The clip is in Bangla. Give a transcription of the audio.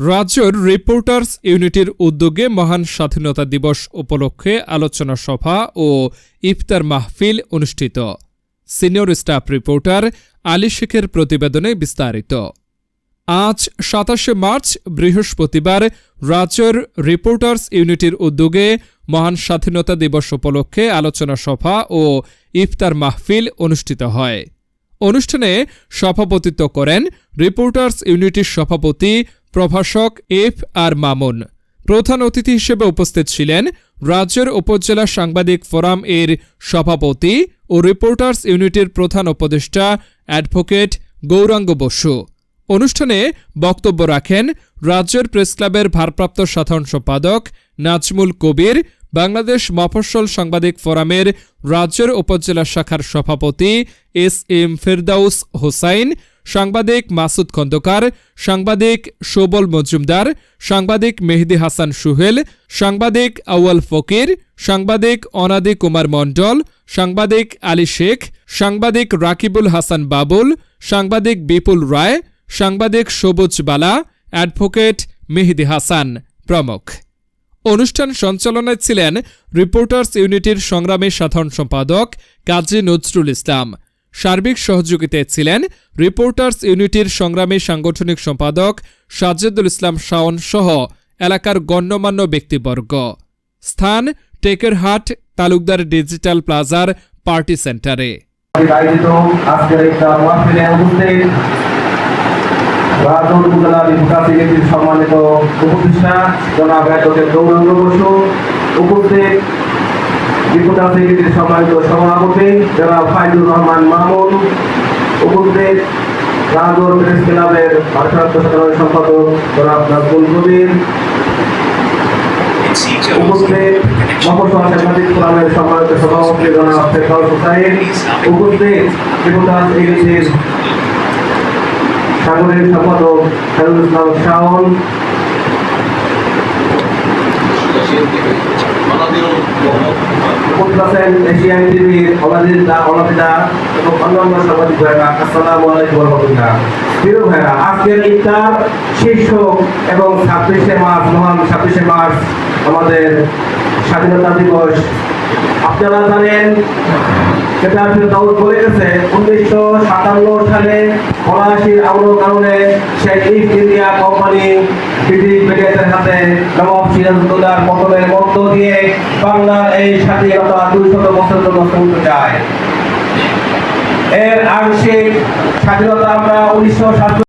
রাজ্যের রিপোর্টার্স ইউনিটির উদ্যোগে মহান স্বাধীনতা দিবস উপলক্ষে আলোচনা সভা ও ইফতার মাহফিল অনুষ্ঠিত। সিনিয়র স্টাফ রিপোর্টার আলী শেখের প্রতিবেদনে বিস্তারিত। আজ ২৭শে মার্চ বৃহস্পতিবার রাজ্যের রিপোর্টার্স ইউনিটির উদ্যোগে মহান স্বাধীনতা দিবস উপলক্ষে আলোচনা সভা ও ইফতার মাহফিল অনুষ্ঠিত হয়। অনুষ্ঠানে সভাপতিত্ব করেন রিপোর্টার্স ইউনিটির সভাপতি প্রভাষক এফ আর মামুন। প্রধান অতিথি হিসেবে উপস্থিত ছিলেন রাজ্যের উপজেলা সাংবাদিক ফোরাম এর সভাপতি ও রিপোর্টার্স ইউনিটির প্রধান উপদেষ্টা অ্যাডভোকেট গৌরাঙ্গ বসু। অনুষ্ঠানে বক্তব্য রাখেন রাজ্যের প্রেসক্লাবের ভারপ্রাপ্ত সাধারণ সম্পাদক নাজমুল কবির, বাংলাদেশ মফস্বল সাংবাদিক ফোরামের রাজ্যের উপজেলা শাখার সভাপতি এস এম ফেরদাউস হোসাইন, সাংবাদিক মাসুদ খন্দকার, সাংবাদিক শোবল মজুমদার, সাংবাদিক মেহেদি হাসান সুহেল, সাংবাদিক আউয়াল ফকির, সাংবাদিক অনাদি কুমার মণ্ডল, সাংবাদিক আলী শেখ, সাংবাদিক রাকিবুল হাসান বাবুল, সাংবাদিক বিপুল রায়, সাংবাদিক সবুজ বালা, অ্যাডভোকেট মেহেদি হাসান প্রমুখ। অনুষ্ঠান সঞ্চালনায় ছিলেন রিপোর্টার্স ইউনিটির সংগ্রামী সাধারণ সম্পাদক কাজী নজরুল ইসলাম। সার্বিক সহযোগিতায় ছিলেন রিপোর্টার্স ইউনিটির সংগ্রামী সাংগঠনিক সম্পাদক সাজ্জেদুল ইসলাম শাওন সহ এলাকার গণ্যমান্য ব্যক্তিবর্গ। স্থান টেকেরহাট তালুকদার ডিজিটাল প্লাজার পার্টি সেন্টারে। সম্মানিত উপদেষ্টা জনাব অ্যাডভোকেট গৌরাঙ্গ বসু, উপস্থিত রিপোর্টার্স ইউনিটির সম্মানিত সভাপতি জনাব ফাইজুর রহমান মামুন, উপস্থিত রাজৌর প্রেস ক্লাবের ভারপ্রাপ্ত সাধারণ সম্পাদক জনাব নাজমুল কবির, উপস্থিত মফস্বল সাংবাদিক ফোরামের সম্মানিত সভাপতি জনাব ফেরদাউস হোসাইন, উপস্থিত রিপোর্টার্স ইউনিটির সাংগঠনিক সম্পাদক সাইদুল ইসলাম শাওন, এশিয়ান টিভির অনাদিদা এবং অন্যান্য সাংবাদিক ভাইরা, আসসালামু আলাইকুম ওয়া রাহমাতুল্লাহ। প্রিয় ভাইরা, আজকের ইফতার শীর্ষক এবং ২৬শে মার্চ, মহান ২৬শে মার্চ আমাদের স্বাধীনতা দিবস। আপনারা জানেন, যেটা দাউদ বলে গেছে ১৯৫৭ সালে ৮৯ কারণে সেই ইস্ট ইন্ডিয়া কোম্পানি ব্রিটিশ ব্রিগেডের হাতে নবাব সিরাজউদ্দৌলার পতনের মধ্য দিয়ে বাংলার এই স্বাধীনতা ২০০ বছরের জন্য স্থগিত যায়। এর আংশিক স্বাধীনতা আমরা ১৯৭৭